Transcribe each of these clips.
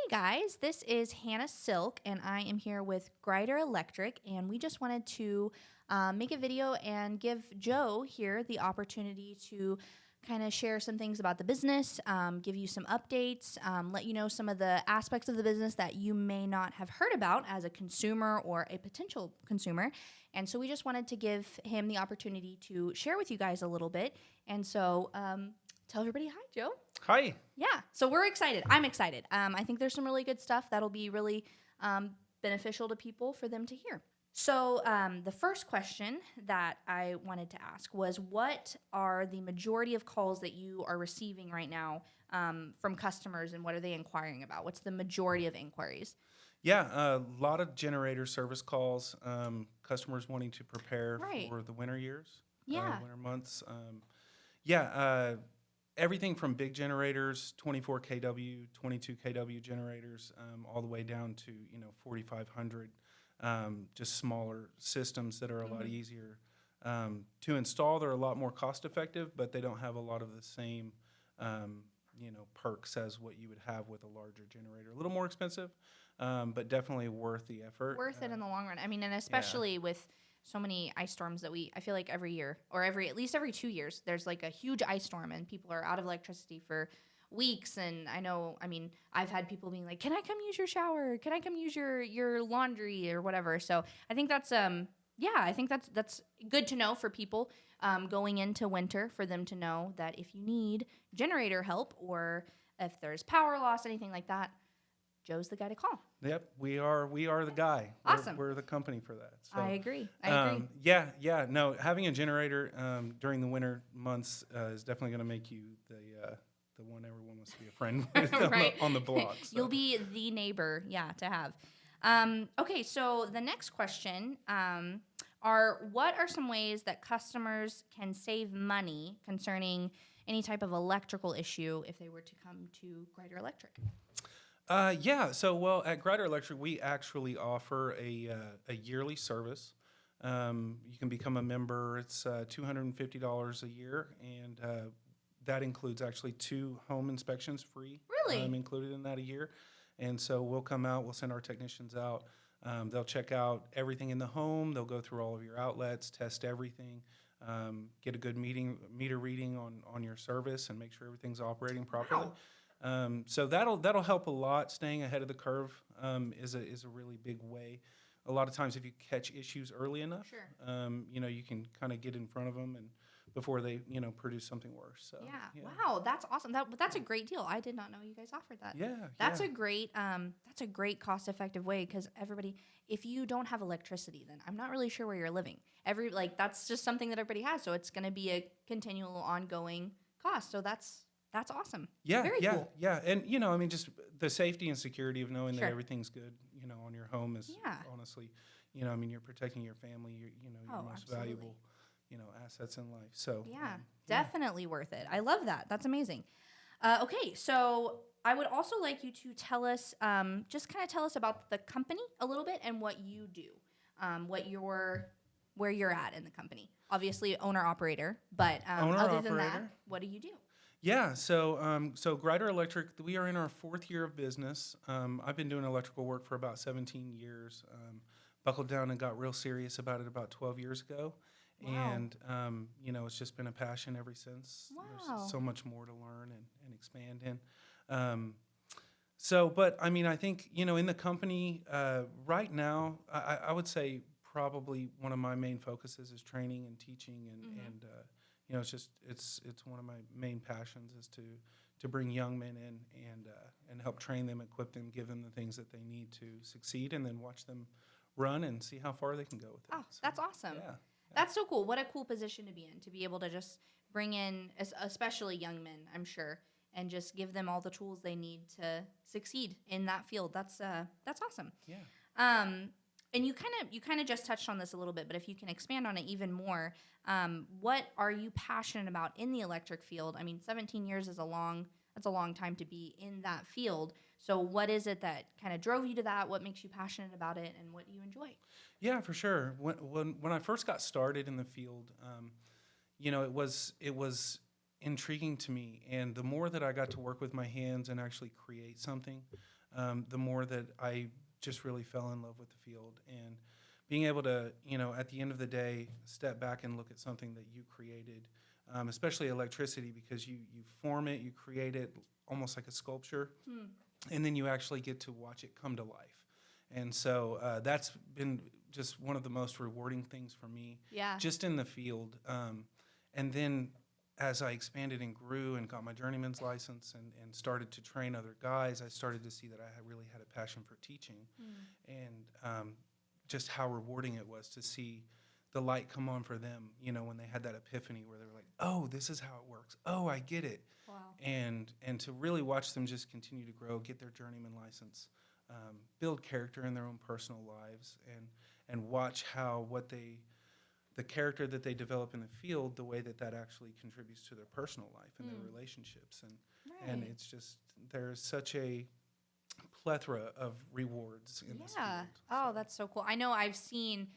Guys, this is Hannah Silk, and I am here with Grider Electric, and we just wanted to make a video and give Joe here the opportunity to kind of share some things about the business, give you some updates, let you know some of the aspects of the business that you may not have heard about as a consumer or a potential consumer. And so we just wanted to give him the opportunity to share with you guys a little bit. And so tell everybody hi, Joe. Hi. Yeah, so we're excited. I'm excited. I think there's some really good stuff that'll be really beneficial to people for them to hear. So the first question that I wanted to ask was, what are the majority of calls that you are receiving right now from customers, and what are they inquiring about? What's the majority of inquiries? Yeah, a lot of generator service calls, customers wanting to prepare Right. for the winter years, Yeah. winter months. Everything from big generators, 24 kW, 22 kW generators, all the way down to 4,500. Just smaller systems that are a lot easier to install. They're a lot more cost effective, but they don't have a lot of the same perks as what you would have with a larger generator. A little more expensive, but definitely worth the effort. Worth it in the long run. I mean, and especially with so many ice storms that I feel like every year or at least every 2 years, there's like a huge ice storm and people are out of electricity for weeks. And I've had people being like, can I come use your shower? Can I come use your laundry or whatever? So I think that's, that's good to know for people going into winter, for them to know that if you need generator help or if there's power loss, anything like that, Joe's the guy to call. Yep, we are the guy. Awesome. We're the company for that. So, I agree. No, having a generator during the winter months is definitely going to make you the one everyone wants to be a friend with Right. on the block. So. You'll be the neighbor, to have. Okay, so the next question what are some ways that customers can save money concerning any type of electrical issue if they were to come to Grider Electric? At Grider Electric, we actually offer a yearly service. You can become a member. It's $250 a year, and that includes actually 2 home inspections free. Really? Included in that a year. And so we'll come out, we'll send our technicians out. They'll check out everything in the home. They'll go through all of your outlets, test everything, get a good meter reading on your service, and make sure everything's operating properly. Wow. So that'll help a lot. Staying ahead of the curve is a really big way. A lot of times, if you catch issues early enough, Sure. You can kind of get in front of them and before they produce something worse. So, Yeah. Wow, that's awesome. That's a great deal. I did not know you guys offered that. Yeah. That's a great cost-effective way, because everybody, if you don't have electricity, then I'm not really sure where you're living. That's just something that everybody has, so it's going to be a continual, ongoing cost. So that's awesome. Yeah, Very cool. yeah, and just the safety and security of knowing Sure. that everything's good, on your home is honestly, you're protecting your family, your most absolutely. valuable, assets in life. So Definitely worth it. I love that. That's amazing. Okay, so I would also like you to tell us, tell us about the company a little bit and what you do, where you're at in the company. Obviously, owner operator, but other than that, what do you do? Yeah, so Grider Electric, we are in our 4th year of business. I've been doing electrical work for about 17 years. Buckled down and got real serious about it about 12 years ago. Wow. And, it's just been a passion ever since. Wow. There's so much more to learn and expand in. I think, in the company right now, I would say probably one of my main focuses is training and teaching and it's one of my main passions is to bring young men in and help train them, equip them, give them the things that they need to succeed, and then watch them run and see how far they can go with it. Oh, that's awesome. Yeah. That's so cool. What a cool position to be in, to be able to just bring in, especially young men, I'm sure, and just give them all the tools they need to succeed in that field. That's awesome. Yeah. And you kind of just touched on this a little bit, but if you can expand on it even more, what are you passionate about in the electric field? I mean, 17 years is a long time to be in that field. So what is it that kind of drove you to that? What makes you passionate about it, and what do you enjoy? Yeah, for sure. When I first got started in the field, it was intriguing to me, and the more that I got to work with my hands and actually create something, the more that I just really fell in love with the field. And being able to, at the end of the day, step back and look at something that you created, especially electricity, because you form it, you create it almost like a sculpture, and then you actually get to watch it come to life. And so that's been just one of the most rewarding things for me, Yeah. just in the field. And then as I expanded and grew and got my journeyman's license and started to train other guys, I started to see that I really had a passion for teaching, and just how rewarding it was to see the light come on for them, when they had that epiphany where they were like, oh, this is how it works. Oh, I get it. Wow. And to really watch them just continue to grow, get their journeyman license, build character in their own personal lives, and watch how the character that they develop in the field, the way that actually contributes to their personal life and their relationships. And it's just, there's such a plethora of rewards in this field. Oh, that's so cool. I know I've seen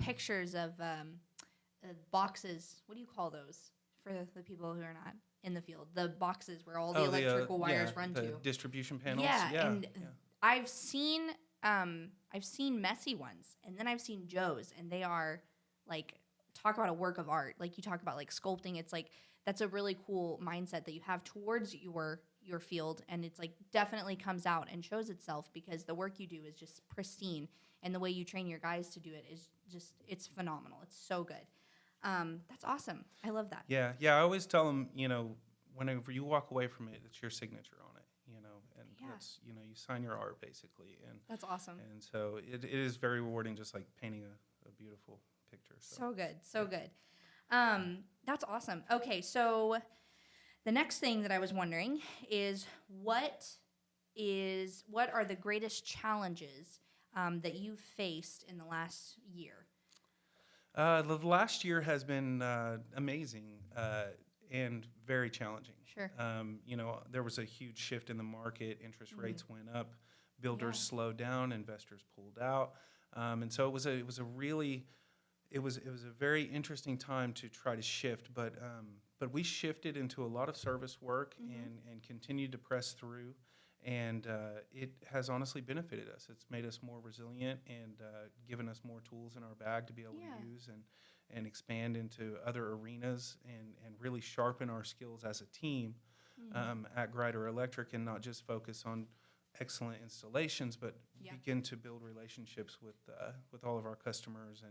pictures of boxes. What do you call those for the people who are not in the field? The boxes where all the electrical wires run the to. Distribution panels. Yeah. I've seen messy ones, and then I've seen Joe's, and they are like, talk about a work of art. Like you talk about like sculpting. It's like, that's a really cool mindset that you have towards your field, and it's like definitely comes out and shows itself, because the work you do is just pristine, and the way you train your guys to do it is just, it's phenomenal. It's so good. That's awesome. I love that. Yeah. I always tell them, whenever you walk away from it, it's your signature on it, and it's, you sign your art basically, and That's awesome. And so it is very rewarding, just like painting a beautiful picture. So good. So good. That's awesome. Okay, so the next thing that I was wondering is what are the greatest challenges that you've faced in the last year? The last year has been amazing and very challenging. Sure. There was a huge shift in the market. Interest rates went up. Builders slowed down. Investors pulled out. And so it was a very interesting time to try to shift. But we shifted into a lot of service work and continued to press through. And it has honestly benefited us. It's made us more resilient and given us more tools in our bag to be able to use and expand into other arenas and really sharpen our skills as a team at Grider Electric, and not just focus on excellent installations, but begin to build relationships with all of our customers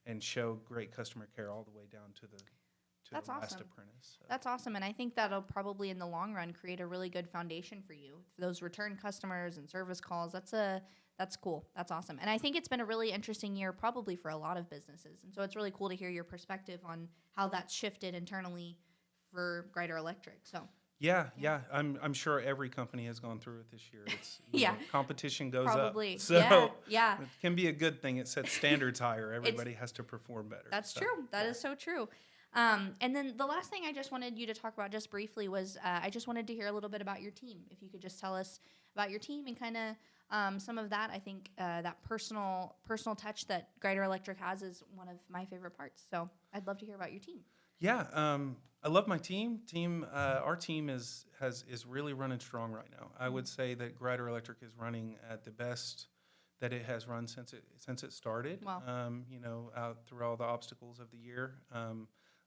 and show great customer care all the way down to the That's last awesome. apprentice. So. That's awesome, and I think that'll probably in the long run create a really good foundation for you. For those return customers and service calls, that's cool. That's awesome. And I think it's been a really interesting year probably for a lot of businesses. And so it's really cool to hear your perspective on how that's shifted internally for Grider Electric. So Yeah. I'm sure every company has gone through it this year. It's competition goes probably. up. So Yeah. it can be a good thing. It sets standards higher. Everybody has to perform better. That's true. That is so true. And then the last thing I just wanted you to talk about just briefly was I just wanted to hear a little bit about your team. If you could just tell us about your team and kind of some of that. I think that personal touch that Grider Electric has is one of my favorite parts. So I'd love to hear about your team. Yeah, I love my team. Our team is really running strong right now. I would say that Grider Electric is running at the best that it has run since it started. Wow. Out through all the obstacles of the year.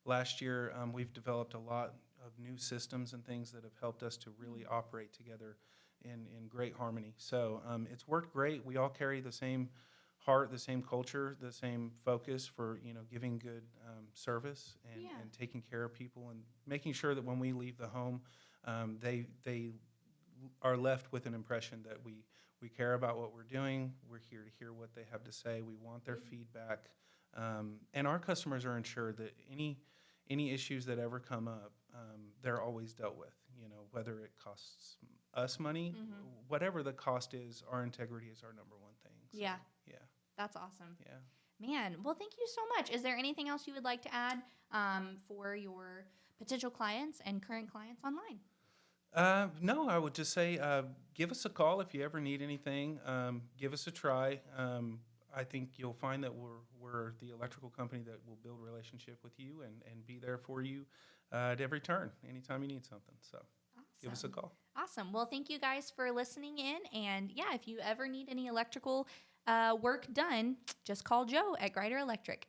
Last year, we've developed a lot of new systems and things that have helped us to really operate together in great harmony. So it's worked great. We all carry the same heart, the same culture, the same focus for giving good service and taking care of people and making sure that when we leave the home, they are left with an impression that we care about what we're doing. We're here to hear what they have to say. We want their feedback, and our customers are ensured that any issues that ever come up, they're always dealt with. Whether it costs us money, whatever the cost is, our integrity is our number one thing. So, Yeah. Yeah. That's awesome. Yeah. Man, well, thank you so much. Is there anything else you would like to add for your potential clients and current clients online? No, I would just say give us a call if you ever need anything. Give us a try. I think you'll find that we're the electrical company that will build a relationship with you and be there for you at every turn, anytime you need something. So. give us a call. Awesome. Well, thank you guys for listening in. And yeah, if you ever need any electrical work done, just call Joe at Grider Electric.